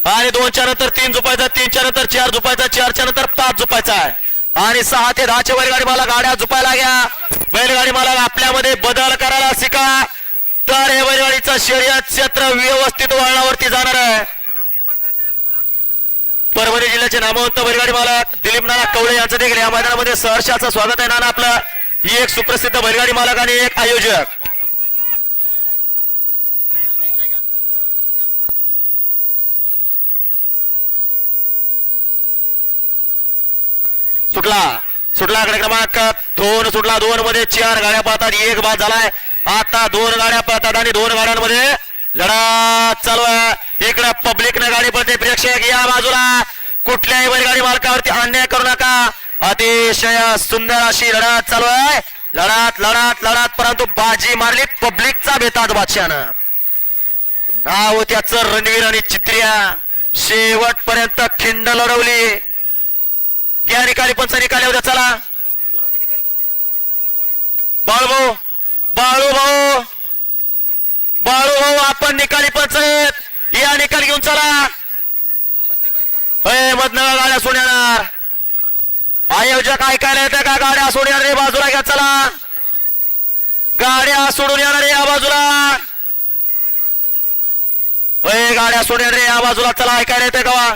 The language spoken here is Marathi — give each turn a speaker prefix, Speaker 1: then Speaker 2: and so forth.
Speaker 1: आणि 2च्या नंतर 3 झुपायचा, 3च्या नंतर 4 झुपायचा, 4च्या नंतर 5 झुपायचा आहे. आणि 6 ते 10च्या बैलगाडी मला गाड्या झुपायला घ्या. बैलगाडी मला आपल्यामध्ये बदल करायला शिका, तर हे बैलगाडीचं शर्यत क्षेत्र व्यवस्थित वळणावरती जाणार आहे. परभणी जिल्ह्याचे नामवंत बैलगाडी मालक दिलीप नाना कवळे यांचं देखील या मैदानामध्ये सहर्षाचं स्वागत आहे. नाना आपलं ही एक सुप्रसिद्ध बैलगाडी मालक आणि एक आयोजक. सुटला क्रमांक 2 सुटला. 2 मध्ये 4 गाड्या पाहतात, 1 बाद झालाय. आता 2 गाड्या पाहतात आणि 2 गाड्यांमध्ये लढा चालू आहे. इकडे पब्लिकने गाडी पडते, प्रेक्षक या बाजूला. कुठल्याही बैलगाडी मालकावरती अन्याय करू नका. अतिशय सुंदर अशी लढत चालू आहे. लढत परंतु बाजी मारली पब्लिकचा बेताज बादशाहनं. नाव त्याचं रणवीर आणि चित्रिया. शेवटपर्यंत खिंड लढवली. घ्या निकाली पंच, निकाली उद्या. चला बाळू भाऊ आपण निकाली पंच या, निकाल घेऊन चला. मधनं गाड्या सोडणार. आयोजक ऐकायला येते का? गाड्या सोडणार रे, बाजूला घ्या. चला गाड्या सोडून येणार रे या बाजूला. गाड्या सोडणार रे या बाजूला. चला ऐकायला येते का?